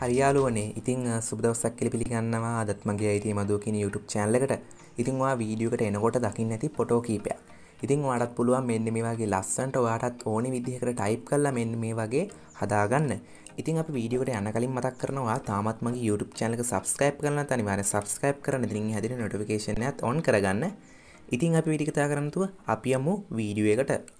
හරියාලුවනේ ඉතින් සුබ දවසක් කියලා පිළිගන්නවා අදත් මගේ IT මදුව කියන YouTube channel එකට. ඉතින් ඔයා වීඩියෝ එකට එනකොට දකින්න ඇති ෆොටෝ කීපයක්. ඉතින් ඔයාලටත් පුළුවන් මෙන්න මේ වගේ ලස්සනට ඔයාලටත් ඕනි විදිහකට ටයිප් කරලා මෙන්න මේ වගේ හදාගන්න. ඉතින් අපි වීඩියෝ එකට යන කලින් මතක් කරනවා තාමත් මගේ YouTube channel එක subscribe කරලා නැත්නම් අනිවාර්යෙන් subscribe කරන්න. ඉතින් හැදෙන notification එකත් on කරගන්න. ඉතින් අපි වීඩියෝ කතා කරන්න තුව අපි යමු වීඩියෝ එකට.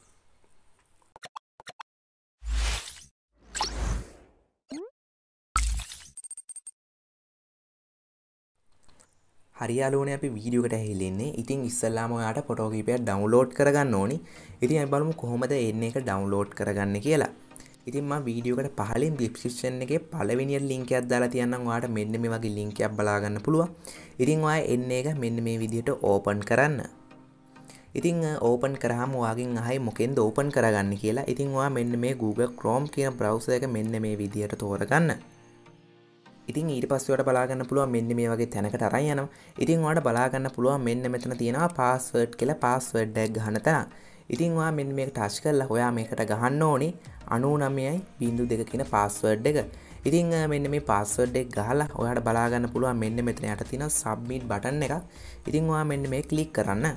හරියාලුවනේ අපි වීඩියෝ එකට ඇහිලා ඉතින් ඉස්සෙල්ලාම ඔයාට ෆොටෝ කීපයක් ඩවුන්ලෝඩ් කරගන්න ඕනි. ඉතින් අපි බලමු කොහොමද එන්නේ එක ඩවුන්ලෝඩ් කරගන්නේ කියලා. ඉතින් මම වීඩියෝ එකට පහලින් ඩිස්ක්‍රිප්ෂන් එකේ පළවෙනි ලින්ක් එකක් දාලා තියන්නම්. ඔයාට මෙන්න මේ වගේ ලින්ක් එකක් බලා ගන්න පුළුවන්. ඉතින් ඔයා එන්නේ එක මෙන්න මේ විදිහට ඕපන් කරන්න. ඉතින් ඕපන් කරාම ඔයාගෙන් අහයි මොකෙන්ද ඕපන් කරගන්නේ කියලා. ඉතින් ඔයා මෙන්න මේ Google Chrome කියන browser එක මෙන්න මේ විදිහට තෝරගන්න. ඉතින් ඊට පස්සේ ඔයාලට බලා ගන්න පුළුවන් මෙන්න මේ වගේ තැනකට අරන් යනවා. ඉතින් ඔයාලට බලා ගන්න පුළුවන් මෙන්න මෙතන තියෙනවා පාස්වර්ඩ් කියලා පාස්වර්ඩ් එකක් ගන්න තැන. ඉතින් ඔයා මෙන්න මේක ටච් කරලා ඔයා මේකට ගහන්න ඕනේ 99.02 කියන පාස්වර්ඩ් එක. ඉතින් මෙන්න මේ පාස්වර්ඩ් එක ගහලා ඔයාලට බලා ගන්න පුළුවන් මෙන්න මෙතන යට තියෙන සබ්මිට් බටන් එක. ඉතින් ඔයා මෙන්න මේ ක්ලික් කරන්න.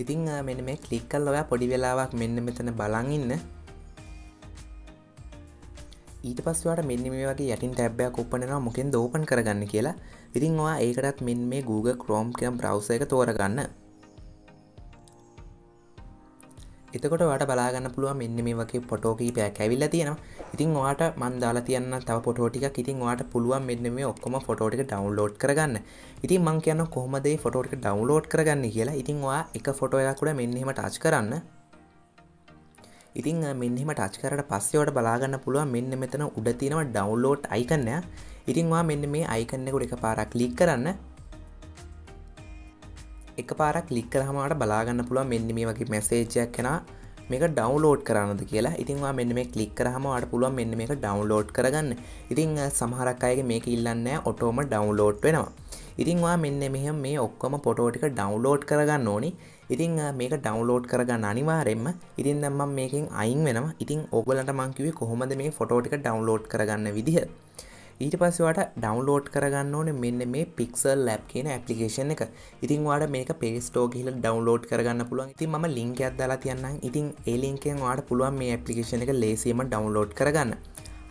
ඉතින් මෙන්න මේ ක්ලික් කරලා ඔයා පොඩි වෙලාවක් මෙන්න මෙතන බලන් ඉන්න. ඊට පස්සේ ඔයාලට මෙන්න මේ වගේ යටින් ටැබ් එකක් ඕපන් වෙනවා මොකෙන්ද ඕපන් කරගන්න කියලා. ඉතින් ඔයා ඒකටත් මෙන්න මේ Google Chrome කියන browser එක තෝරගන්න. එතකොට ඔයාලට බලා ගන්න පුළුවන් මෙන්න මේ වගේ ෆොටෝ කීපයක් ඇවිල්ලා තියෙනවා. ඉතින් ඔයාට මම දාලා තියන්න තව ෆොටෝ ටිකක්. ඉතින් ඔයාට පුළුවන් මෙන්න මේ ඔක්කොම ෆොටෝ ටික ඩවුන්ලෝඩ් කරගන්න. ඉතින් මම කියනවා කොහොමද මේ ෆොටෝ ටික ඩවුන්ලෝඩ් කරගන්නේ කියලා. ඉතින් ඔයා එක ෆොටෝ එකක් උඩ මෙන්න එහෙම ටච් කරන්න. ඉතින් මෙන්න එහෙම ටච් කරලා පස්සේ ඔයාලට බලා ගන්න පුළුවන් මෙන්න මෙතන උඩ තියෙනවා ඩවුන්ලෝඩ් අයිකන් එක. ඉතින් ඔයා මෙන්න මේ අයිකන් එක උඩ එකපාරක් ක්ලික් කරන්න. එකපාරක් ක්ලික් කරාම ඔයාලට බලා ගන්න පුළුවන් මෙන්න මේ වගේ මැසේජ් එකක් එනවා මේක ඩවුන්ලෝඩ් කරන්නද කියලා. ඉතින් ඔයා මෙන්න මේ ක්ලික් කරාම ඔයාලට පුළුවන් මෙන්න මේක ඩවුන්ලෝඩ් කරගන්න. ඉතින් සමහරක් අයගේ මේක ඉල්ලන්නේ නැහැ ඔටෝම ඩවුන්ලෝඩ් වෙනවා. ඉතින් ඔයා මෙන්න මෙහෙම මේ ඔක්කොම ෆොටෝ ටික ඩවුන්ලෝඩ් කරගන්න ඕනි. ඉතින් මේක ඩවුන්ලෝඩ් කරගන්න අනිවාර්යෙන්ම. ඉතින් දැන් මම මේකෙන් අයින් වෙනවා. ඉතින් ඕගොල්ලන්ට මම කිව්වේ කොහොමද මේ ෆොටෝ ටික ඩවුන්ලෝඩ් කරගන්න විදිහ. ඊට පස්සේ ඔයාලට ඩවුන්ලෝඩ් කරගන්න ඕනේ මෙන්න මේ Pixellab කියන ඇප්ලිකේෂන් එක. ඉතින් ඔයාලට මේක Play Store ගිහලා ඩවුන්ලෝඩ් කරගන්න පුළුවන්. ඉතින් මම ලින්ක් එකක් දාලා තියන්නම්. ඉතින් ඒ ලින්ක් එකෙන් ඔයාලට පුළුවන් මේ ඇප්ලිකේෂන් එක ලේසියෙන්ම ඩවුන්ලෝඩ් කරගන්න.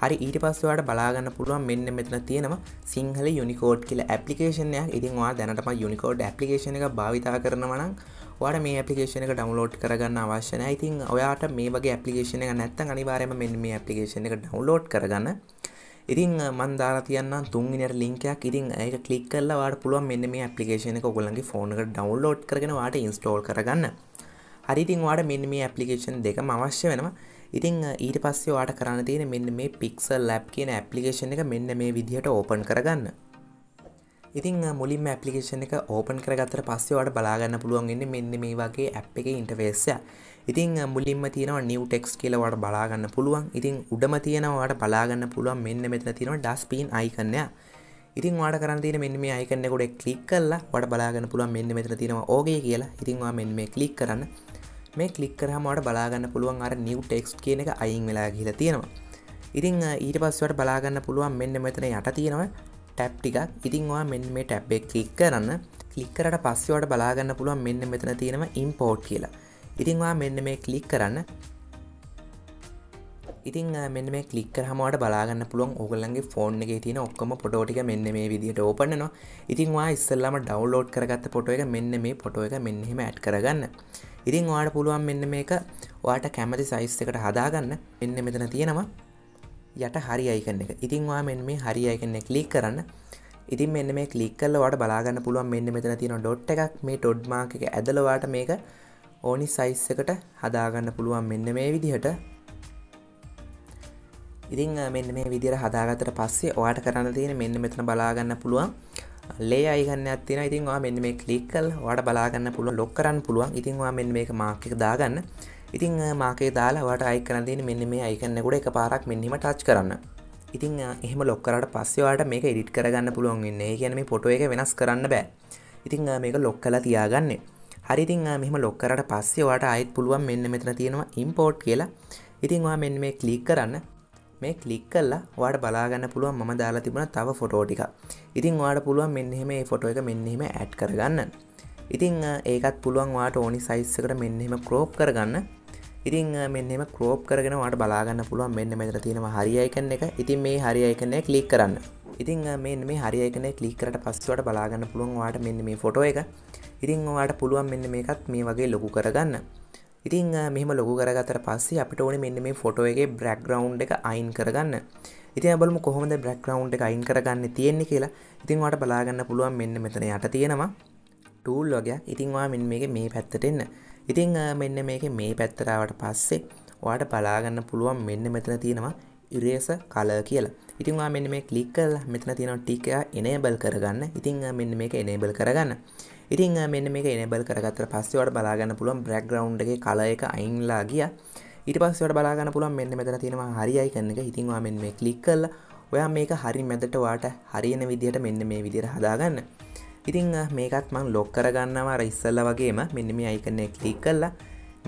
හරි ඊට පස්සේ ඔයාලට බලා ගන්න පුළුවන් මෙන්න මෙතන තියෙනවා සිංහල යුනිකෝඩ් කියලා ඇප්ලිකේෂන් එකක්. ඉතින් ඔයා දැනටම යුනිකෝඩ් ඇප්ලිකේෂන් එක භාවිතා කරනවා නම් ඔයාලට මේ ඇප්ලිකේෂන් එක ඩවුන්ලෝඩ් කරගන්න අවශ්‍ය නැහැ. ඉතින් ඔයාට මේ වගේ ඇප්ලිකේෂන් එකක් නැත්නම් අනිවාර්යයෙන්ම මෙන්න මේ ඇප්ලිකේෂන් එක ඩවුන්ලෝඩ් කරගන්න. ඉතින් මම දාලා තියන්නම් තුන්වෙනි ලින්ක් එකක්. ඉතින් ඒක ක්ලික් කරලා ඔයාලට පුළුවන් මෙන්න මේ ඇප්ලිකේෂන් එක ඔයගොල්ලන්ගේ ෆෝන් එකට ඩවුන්ලෝඩ් කරගෙන ඔයාලට ඉන්ස්ටෝල් කරගන්න. හරි ඉතින් ඔයාලට මෙන්න මේ ඇප්ලිකේෂන් දෙකම අවශ්‍ය වෙනවා. ඉතින් ඊට පස්සේ ඔයාලට කරන්න තියෙන්නේ මෙන්න මේ Pixellab කියන ඇප්ලිකේෂන් එක මෙන්න මේ විදිහට ඕපන් කරගන්න. ඉතින් මුලින්ම ඇප්ලිකේෂන් එක ඕපන් කරගත්තට පස්සේ ඔයාලට බලා ගන්න පුළුවන් වෙන්නේ මෙන්න මේ වගේ ඇප් එකේ ඉන්ටර්ෆේස් එක. ඉතින් මුලින්ම තියෙනවා new text කියලා ඔයාලට බලා ගන්න පුළුවන්. ඉතින් උඩම තියෙනවා ඔයාලට බලා ගන්න පුළුවන් මෙන්න මෙතන තියෙනවා dustbin icon එක. ඉතින් ඔයාලට කරන්න තියෙන්නේ මෙන්න මේ icon එක උඩ ක්ලික් කරලා ඔයාලට බලා ගන්න පුළුවන් මෙන්න මෙතන තියෙනවා okay කියලා. ඉතින් ඔයා මෙන්න මේ ක්ලික් කරන්න. මේ ක්ලික් කරාම ඔයාලට බලා ගන්න පුළුවන් අර new text කියන එක අයින් වෙලා ගිහලා තියෙනවා. ඉතින් ඊට පස්සේ ඔයාලට බලා ගන්න පුළුවන් මෙන්න මෙතන යට තියෙනවා ටැබ් ටිකක්. ඉතින් ඔයා මෙන්න මේ ටැබ් එක ක්ලික් කරන්න. ක්ලික් කරාට පස්සේ ඔයාලට බලා ගන්න පුළුවන් මෙන්න මෙතන තියෙනවා import කියලා. ඉතින් ඔයා මෙන්න මේ ක්ලික් කරන්න. ඉතින් මෙන්න මේ ක්ලික් කරාම ඔයාලට බලා ගන්න පුළුවන් ඕගොල්ලන්ගේ ෆෝන් එකේ තියෙන ඔක්කොම ෆොටෝ ටික මෙන්න මේ විදිහට ඕපන් වෙනවා. ඉතින් ඔයා ඉස්සෙල්ලාම ඩවුන්ලෝඩ් කරගත්ත ෆොටෝ එක මෙන්න මේ ෆොටෝ එක මෙන්න එහෙම ඇඩ් කරගන්න. ඉතින් ඔයාලට පුළුවන් මෙන්න මේක ඔයාට කැමති සයිස් එකට හදාගන්න. මෙන්න මෙතන තියෙනවා යට හරි අයිකන් එක. ඉතින් ඔයා මෙන්න මේ හරි අයිකන් එක ක්ලික් කරන්න. ඉතින් මෙන්න මේ ක්ලික් කරලා ඔයාට බලා ගන්න පුළුවන් මෙන්න මෙතන තියෙන ඩොට් එකක්. මේ ඩොට් මාක් එක ඇදලා ඔයාට මේක ඕනි සයිස් එකට හදාගන්න පුළුවන් මෙන්න මේ විදිහට. ඉතින් මෙන්න මේ විදිහට හදාගත්තට පස්සේ ඔයාට කරන්න තියෙන්නේ මෙන්න මෙතන බලා ගන්න පුළුවන් ලේ අයිකන් එකක් තියෙනවා. ඉතින් ඔයා මෙන්න මේ ක්ලික් කරලා ඔයාට බලා ගන්න පුළුවන් ලොක් කරන්න පුළුවන්. ඉතින් ඔයා මෙන්න මේක මාක් එක දාගන්න. ඉතින් මාක් එක දාලා ඔයාට අයික් කරන්න තියෙන්නේ මෙන්න මේ අයිකන් එක උඩ එකපාරක් මෙන්න එහෙම ටච් කරන්න. ඉතින් එහෙම ලොක් කරාට පස්සේ ඔයාට මේක එඩිට් කරගන්න පුළුවන් වෙන්නේ. ඒ කියන්නේ මේ ෆොටෝ එක වෙනස් කරන්න බෑ. ඉතින් මේක ලොක් කරලා තියාගන්න. හරි ඉතින් මෙහෙම ලොක් කරාට පස්සේ ඔයාට ආයෙත් පුළුවන් මෙන්න මෙතන තියෙනවා import කියලා. ඉතින් ඔයා මෙන්න මේ ක්ලික් කරන්න. මේ ක්ලික් කරලා ඔයාලට බලා ගන්න පුළුවන් මම දාලා තිබුණා තව ෆොටෝ ටිකක්. ඉතින් ඔයාලට පුළුවන් මෙන්න එහෙම මේ ෆොටෝ එක මෙන්න එහෙම ඇඩ් කරගන්න. ඉතින් ඒකත් පුළුවන් ඔයාලට ඕනි සයිස් එකට මෙන්න එහෙම ක්‍රොප් කරගන්න. ඉතින් මෙන්න එහෙම ක්‍රොප් කරගෙන ඔයාලට බලා ගන්න පුළුවන් මෙන්න මෙතන තියෙනවා හරි අයිකන් එක. ඉතින් මේ හරි අයිකන් එක ක්ලික් කරන්න. ඉතින් මෙන්න මේ හරි අයිකන් එක ක්ලික් කරලා පස්සේ ඔයාලට බලා ගන්න පුළුවන් ඔයාලට මෙන්න මේ ෆොටෝ එක. ඉතින් ඔයාලට පුළුවන් මෙන්න මේකත් මේ වගේ ලොකු කරගන්න. ඉතින් මෙහෙම ලොකු කරගත්තට පස්සේ අපිට ඕනේ මෙන්න මේ ෆොටෝ එකේ බෑග්ග්‍රවුන්ඩ් එක අයින් කරගන්න. ඉතින් අපි බලමු කොහොමද බෑග්ග්‍රවුන්ඩ් එක අයින් කරගන්න තියෙන්නේ කියලා. ඉතින් ඔයාලට බලා ගන්න පුළුවන් මෙන්න මෙතන යට තියෙනවා ටූල් වගේක්. ඉතින් ඔයා මෙන්න මේකේ මේ පැත්තට එන්න. ඉතින් මෙන්න මේකේ මේ පැත්තට ආවට පස්සේ ඔයාලට බලා ගන්න පුළුවන් මෙන්න මෙතන තියෙනවා eraser color කියලා. ඉතින් ඔයා මෙන්න මේ ක්ලික් කරලා මෙතන තියෙනවා ටික enable කරගන්න. ඉතින් මෙන්න මේක enable කරගන්න. ඉතින් මෙන්න මේක enable කරගත්තට පස්සේ ඔයාලට බලා ගන්න පුළුවන් background එකේ color එක අයින්ලා ගියා. ඊට පස්සේ ඔයාලට බලා ගන්න පුළුවන් මෙන්න මෙතන තියෙනවා හරි icon එක. ඉතින් ඔයා මෙන්න මේ ක්ලික් කරලා ඔයා මේක හරි මැදට ඔයාලට හරියන විදිහට මෙන්න මේ විදිහට හදාගන්න. ඉතින් මේකත් මම ලොක් කරගන්නවා අර ඉස්සෙල්ලා වගේම මෙන්න මේ icon එක ක්ලික් කරලා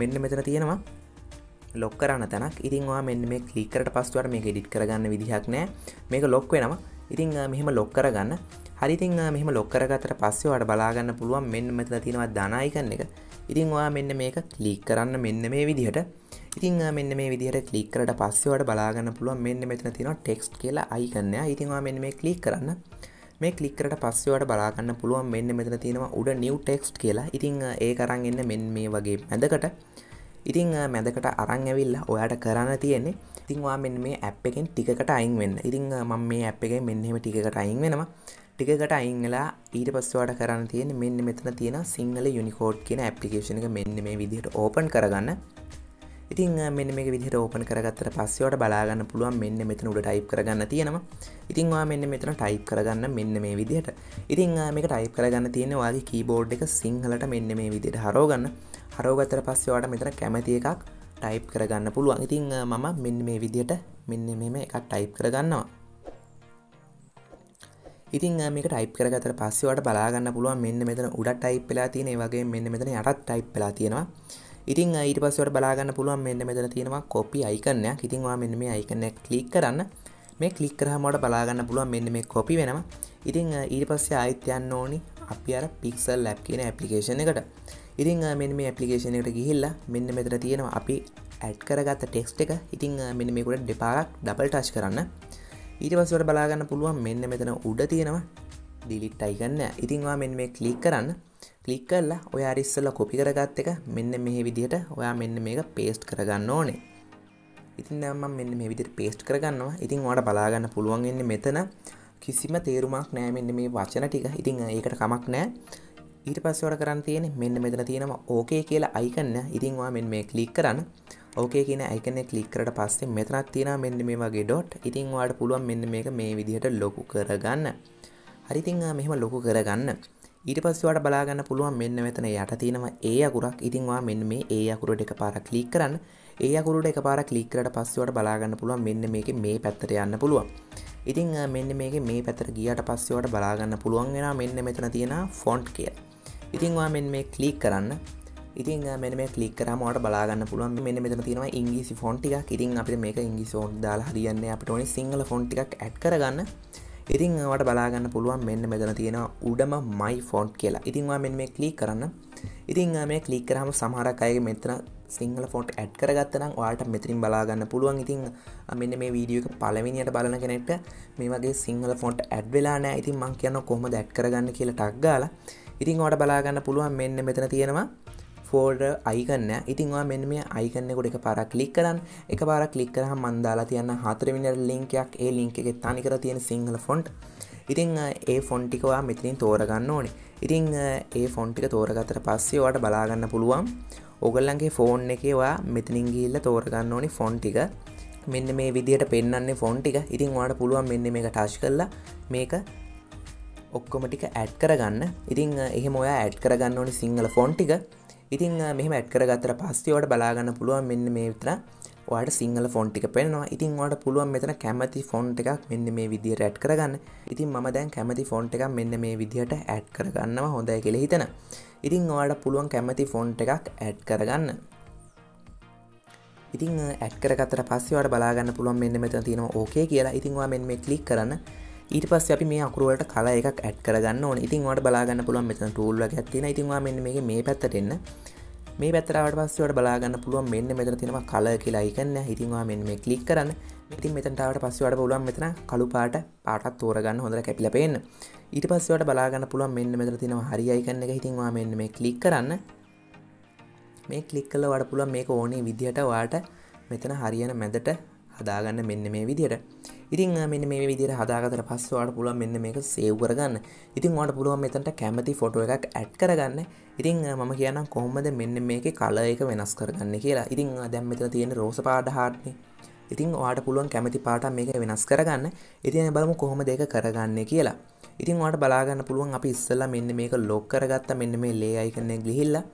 මෙන්න මෙතන තියෙනවා ලොක් කරන්න තැනක්. ඉතින් ඔයා මෙන්න මේ ක්ලික් කරලා පස්සේ ඔයාලට මේක එඩිට් කරගන්න විදිහක් නැහැ. මේක ලොක් වෙනවා. ඉතින් මෙහෙම ලොක් කරගන්න. හරි ඉතින් මෙහෙම ලොක් කරගත්තට පස්සේ ඔයාලට බලා ගන්න පුළුවන් මෙන්න මෙතන තියෙනවා ධන අයිකන් එක. ඉතින් ඔයා මෙන්න මේක ක්ලික් කරන්න මෙන්න මේ විදිහට. ඉතින් මෙන්න මේ විදිහට ක්ලික් කරලා පස්සේ ඔයාලට බලා ගන්න පුළුවන් මෙන්න මෙතන තියෙනවා ටෙක්ස්ට් කියලා අයිකන් එක. ඉතින් ඔයා මෙන්න මේ ක්ලික් කරන්න. මේ ක්ලික් කරලා පස්සේ ඔයාලට බලා ගන්න පුළුවන් මෙන්න මෙතන තියෙනවා උඩ new text කියලා. ඉතින් ඒක අරන් එන්න මෙන්න මේ වගේ මැදකට. ඉතින් මැදකට අරන් ඇවිල්ලා ඔයාට කරන්න තියෙන්නේ ඉතින් ඔයා මෙන්න මේ ඇප් එකෙන් ටිකකට අයින් වෙන්න. ඉතින් මම මේ ඇප් එකෙන් මෙන්න එහෙම ටිකකට අයින් වෙනවා. ටිකකට අයින් වෙලා ඊට පස්සේ ඔයාට කරන්න තියෙන්නේ මෙන්න මෙතන තියෙන සිංහල යුනිකෝඩ් කියන ඇප්ලිකේෂන් එක මෙන්න මේ විදිහට ඕපන් කරගන්න. ඉතින් මෙන්න මේක විදිහට ඕපන් කරගත්තට පස්සේ ඔයාට බලා ගන්න පුළුවන් මෙන්න මෙතන උඩ ටයිප් කරගන්න තියෙනවා. ඉතින් ඔයා මෙන්න මෙතන ටයිප් කරගන්න මෙන්න මේ විදිහට. ඉතින් මේක ටයිප් කරගන්න තියෙන්නේ ඔයාගේ කීබෝඩ් එක සිංහලට මෙන්න මේ විදිහට හරව ගන්න. හරව ගත්තට පස්සේ ඔයාට මෙතන කැමති එකක් ටයිප් කරගන්න පුළුවන්. ඉතින් මම මෙන්න මේ විදිහට මෙන්න මෙහෙම එකක් ටයිප් කරගන්නවා. ඉතින් මේක ටයිප් කරගත්තට පස්සේ ඔයාලට බලා ගන්න පුළුවන් මෙන්න මෙතන උඩ ටයිප් වෙලා තියෙන ඒ වගේම මෙන්න මෙතන යටත් ටයිප් වෙලා තියෙනවා. ඉතින් ඊට පස්සේ ඔයාලට බලා ගන්න පුළුවන් මෙන්න මෙතන තියෙනවා copy icon එකක්. ඉතින් ඔයා මෙන්න මේ icon එක ක්ලික් කරන්න. මේ ක්ලික් කරාම ඔයාලට බලා ගන්න පුළුවන් මෙන්න මේ copy වෙනවා. ඉතින් ඊට පස්සේ ආයෙත් යන්න ඕනි අපි අර Pixellab කියන application එකට. ඉතින් මෙන්න මේ application එකට ගිහිල්ලා මෙන්න මෙතන තියෙනවා අපි add කරගත්ත text එක. ඉතින් මෙන්න මේක උඩ දෙපාරක් double touch කරන්න. ඊට පස්සේ ඔයාලට බලා ගන්න පුළුවන් මෙන්න මෙතන උඩ තියෙනවා delete icon එක. ඉතින් ඔයා මෙන්න මේ ක්ලික් කරන්න. ක්ලික් කරලා ඔයා අර ඉස්සෙල්ලා copy කරගත්ත එක මෙන්න මේ විදිහට ඔයා මෙන්න මේක paste කරගන්න ඕනේ. ඉතින් දැන් මම මෙන්න මේ විදිහට paste කරගන්නවා. ඉතින් ඔයාලට බලා ගන්න පුළුවන් වෙන්නේ මෙතන කිසිම තේරුමක් නැහැ මෙන්න මේ වචන ටික. ඉතින් ඒකට කමක් නැහැ. ඊට පස්සේ ඔයාලට කරන්න තියෙන්නේ මෙන්න මෙතන තියෙනවා okay කියලා icon එක. ඉතින් ඔයා මෙන්න මේ ක්ලික් කරන්න. okay කියන icon එක ක්ලික් කරලා පස්සේ මෙතනක් තියෙනවා මෙන්න මේ වගේ dot. ඉතින් ඔයාලට පුළුවන් මෙන්න මේක මේ විදිහට ලොකු කරගන්න. හරි ඉතින් මෙහෙම ලොකු කරගන්න. ඊට පස්සේ ඔයාලට බලා ගන්න පුළුවන් මෙන්න මෙතන යට තියෙනවා A අකුරක්. ඉතින් ඔයා මෙන්න මේ A අකුරට එකපාරක් ක්ලික් කරන්න. A අකුරට එකපාරක් ක්ලික් කරලා පස්සේ ඔයාලට බලා ගන්න පුළුවන් මෙන්න මේකේ මේ පැත්තට යන්න පුළුවන්. ඉතින් මෙන්න මේකේ මේ පැත්තට ගියාට පස්සේ ඔයාලට බලා ගන්න පුළුවන් වෙනවා මෙන්න මෙතන තියෙන font කියලා. ඉතින් ඔයා මෙන්න මේ ක්ලික් කරන්න. ඉතින් මෙන්න මේ ක්ලික් කරාම ඔයාලට බලා ගන්න පුළුවන් මෙන්න මෙතන තියෙනවා ඉංග්‍රීසි ෆොන්ට් ටිකක්. ඉතින් අපිට මේක ඉංග්‍රීසි ෆොන්ට් දාලා හරියන්නේ අපිට ඕනේ සිංහල ෆොන්ට් ටිකක් ඇඩ් කරගන්න. ඉතින් ඔයාලට බලා ගන්න පුළුවන් මෙන්න මෙතන තියෙනවා උඩම my font කියලා. ඉතින් ඔයා මෙන්න මේ ක්ලික් කරන්න. ඉතින් මේ ක්ලික් කරාම සමහරක් අයගේ මෙතන සිංහල ෆොන්ට් ඇඩ් කරගත්තා නම් ඔයාලට මෙතනින් බලා ගන්න පුළුවන්. ඉතින් මෙන්න මේ වීඩියෝ එක පළවෙනියට බලන කෙනෙක්ට මේ වගේ සිංහල ෆොන්ට් ඇඩ් වෙලා නැහැ. ඉතින් මම කියනවා කොහොමද ඇඩ් කරගන්න කියලා ටක් ගාලා. ඉතින් ඔයාලට බලා ගන්න පුළුවන් මෙන්න මෙතන තියෙනවා folder icon එක. ඉතින් ඔයා මෙන්න මේ icon එකට එකපාරක් ක්ලික් කරන්න. එකපාරක් ක්ලික් කරාම මම දාලා තියන්න 4 වෙනි link එකක්. ඒ link එකේ තනිකර තියෙන සිංහල font. ඉතින් ඒ font ටික ඔයා මෙතනින් තෝරගන්න ඕනේ. ඉතින් ඒ font ටික තෝරගත්තට පස්සේ ඔයාලට බලා ගන්න පුළුවන් ඕගොල්ලන්ගේ phone එකේ ඔයා මෙතනින් ගිහිල්ලා තෝරගන්න ඕනේ font ටික. මෙන්න මේ විදිහට පෙන්වන්නේ font ටික. ඉතින් ඔයාලට පුළුවන් මෙන්න මේක touch කරලා මේක ඔක්කොම ටික ඇඩ් කරගන්න. ඉතින් එහෙම ඔයා ඇඩ් කරගන්න ඕනේ සිංහල font ටික. ඉතින් මෙහෙම ඇඩ් කරගත්තට පස්සේ ඔයාලට බලා ගන්න පුළුවන් මෙන්න මේ විතර ඔයාලට සිංහල ෆොන්ට් ටික පෙන්නනවා. ඉතින් ඔයාලට පුළුවන් මෙතන කැමති ෆොන්ට් එකක් මෙන්න මේ විදිහට ඇඩ් කරගන්න. ඉතින් මම දැන් කැමති ෆොන්ට් එකක් මෙන්න මේ විදිහට ඇඩ් කරගන්නවා හොඳයි කියලා හිතන. ඉතින් ඔයාලට පුළුවන් කැමති ෆොන්ට් එකක් ඇඩ් කරගන්න. ඉතින් ඇඩ් කරගත්තට පස්සේ ඔයාලට බලා ගන්න පුළුවන් මෙන්න මෙතන තියෙනවා ඕකේ කියලා. ඉතින් ඔයා මෙන්න මේ ක්ලික් කරන්න. ඊට පස්සේ අපි මේ අකුරු වලට කලර් එකක් ඇඩ් කරගන්න ඕනේ. ඉතින් ඔයාලට බලා ගන්න පුළුවන් මෙතන ටූල් වගේක් තියෙනවා. ඉතින් ඔයා මෙන්න මේකේ මේ පැත්තට එන්න. මේ පැත්තට ආවට පස්සේ ඔයාලට බලා ගන්න පුළුවන් මෙන්න මෙතන තියෙනවා කලර් කියලා අයිකන් එක. ඉතින් ඔයා මෙන්න මේ ක්ලික් කරන්න. ඉතින් මෙතනට ආවට පස්සේ ඔයාලට පුළුවන් මෙතන කළු පාටක් තෝරගන්න හොඳට කැපිලා පේන්න. ඊට පස්සේ ඔයාලට බලා ගන්න පුළුවන් මෙන්න මෙතන තියෙනවා හරි අයිකන් එක. ඉතින් ඔයා මෙන්න මේ ක්ලික් කරන්න. මේ ක්ලික් කළා ඔයාලට පුළුවන් මේක ඕනේ විදිහට ඔයාලට මෙතන හරියන මැදට හදාගන්න මෙන්න මේ විදිහට. ඉතින් මෙන්න මේ විදිහට හදාගත්තට පස්සේ ඔයාලට පුළුවන් මෙන්න මේක සේව් කරගන්න. ඉතින් ඔයාලට පුළුවන් මෙතනට කැමති ෆොටෝ එකක් ඇඩ් කරගන්න. ඉතින් මම කියන්නම් කොහොමද මෙන්න මේකේ කලර් එක වෙනස් කරගන්නේ කියලා. ඉතින් දැන් මෙතන තියෙන රෝස පාට හාට්නේ. ඉතින් ඔයාලට පුළුවන් කැමති පාටක් මේක වෙනස් කරගන්න. ඉතින් බලමු කොහොමද ඒක කරගන්නේ කියලා. ඉතින් ඔයාලට බලා ගන්න පුළුවන් අපි ඉස්සෙල්ලා මෙන්න මේක ලොක් කරගත්තා. මෙන්න මේ ලේ අයිකන් එක ගිහිල්ලා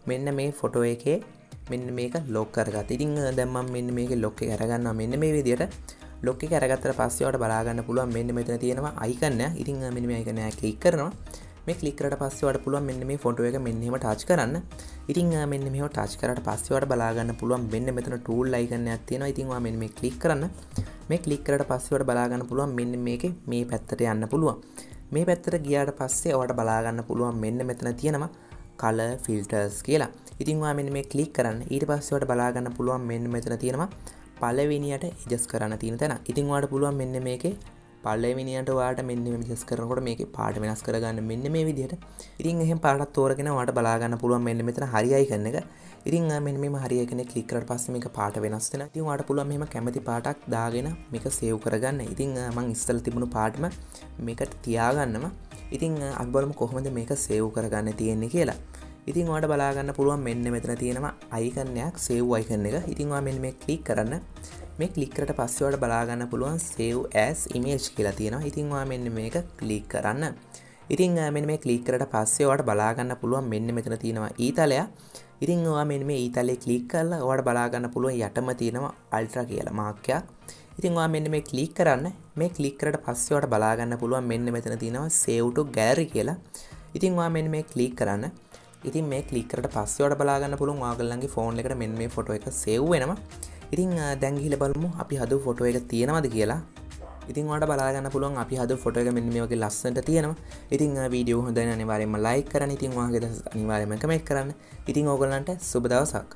මෙන්න මේ ෆොටෝ එකේ මෙන්න මේක ලොක් කරගත්තා. ඉතින් දැන් මම මෙන්න මේකේ ලොක් එක අරගන්නවා මෙන්න මේ විදිහට. ලොක් එක අරගත්තට පස්සේ ඔයාලට බලා ගන්න පුළුවන් මෙන්න මෙතන තියෙනවා අයිකන් එක. ඉතින් මෙන්න මේ අයිකන් එක ක්ලික් කරනවා. මේ ක්ලික් කරලා පස්සේ ඔයාලට පුළුවන් මෙන්න මේ ෆොටෝ එක මෙන්න එහෙම ටච් කරන්න. ඉතින් මෙන්න මෙහෙම ටච් කරාට පස්සේ ඔයාලට බලා ගන්න පුළුවන් මෙන්න මෙතන ටූල් අයිකන් එකක් තියෙනවා. ඉතින් ඔයා මෙන්න මේ ක්ලික් කරන්න. මේ ක්ලික් කරාට පස්සේ ඔයාලට බලා ගන්න පුළුවන් මෙන්න මේකේ මේ පැත්තට යන්න පුළුවන්. මේ පැත්තට ගියාට පස්සේ ඔයාලට බලා ගන්න පුළුවන් මෙන්න මෙතන තියෙනවා color filters කියලා. ඉතින් ඔයා මෙන්න මේ ක්ලික් කරන්න. ඊට පස්සේ ඔයාලට බලා ගන්න පුළුවන් මෙන්න මෙතන තියෙනවා පළවෙනියට adjust කරන්න තියෙන තැන. ඉතින් ඔයාලට පුළුවන් මෙන්න මේකේ පළවෙනියට ඔයාලට මෙන්න මේ adjust කරනකොට මේකේ පාට වෙනස් කරගන්න මෙන්න මේ විදිහට. ඉතින් එහෙම පාටක් තෝරගෙන ඔයාලට බලා ගන්න පුළුවන් මෙන්න මෙතන හරි අයිකන් එක. ඉතින් මෙන්න මේ හරි අයිකන් එක ක්ලික් කරලා පස්සේ මේක පාට වෙනස් වෙනවා. ඉතින් ඔයාලට පුළුවන් මෙහෙම කැමති පාටක් දාගෙන මේක සේව් කරගන්න. ඉතින් මම ඉස්සෙල්ලා තිබුණු පාටම මේකට තියාගන්නවා. ඉතින් අපි බලමු කොහොමද මේක සේව් කරගන්න තියෙන්නේ කියලා. ඉතින් ඔයාලට බලා ගන්න පුළුවන් මෙන්න මෙතන තියෙනවා අයිකන් එකක් සේව් අයිකන් එක. ඉතින් ඔයා මෙන්න මේ ක්ලික් කරන්න. මේ ක්ලික් කරලා පස්සේ ඔයාලට බලා ගන්න පුළුවන් save as image කියලා තියෙනවා. ඉතින් ඔයා මෙන්න මේක ක්ලික් කරන්න. ඉතින් මෙන්න මේ ක්ලික් කරලා පස්සේ ඔයාලට බලා ගන්න පුළුවන් මෙන්න මෙතන තියෙනවා ඊතලය. ඉතින් ඔයා මෙන්න මේ ඊතලේ ක්ලික් කරලා ඔයාලට බලා ගන්න පුළුවන් යටම තියෙනවා ultra කියලා මාක් එකක්. ඉතින් ඔයා මෙන්න මේ ක්ලික් කරන්න. මේ ක්ලික් කරලා පස්සේ ඔයාලට බලා ගන්න පුළුවන් මෙන්න මෙතන තියෙනවා save to gallery කියලා. ඉතින් ඔයා මෙන්න මේ ක්ලික් කරන්න. ඉතින් මේ ක්ලික් කරලා පස්සේ ඔයාලට බලා ගන්න පුළුවන් ඔයාලගේ ෆෝන් එකට මෙන්න මේ ෆොටෝ එක සේව් වෙනවා. ඉතින් දැන් ගිහලා බලමු අපි හදපු ෆොටෝ එක තියෙනවද කියලා. ඉතින් ඔයාලට බලා ගන්න පුළුවන් අපි හදපු ෆොටෝ එක මෙන්න මේ වගේ ලස්සනට තියෙනවා. ඉතින් වීඩියෝ හොඳ නම් අනිවාර්යෙන්ම ලයික් කරන්න. ඉතින් ඔයාගේ අනිවාර්යෙන්ම කමෙන්ට් කරන්න. ඉතින් ඕගොල්ලන්ට සුබ දවසක්.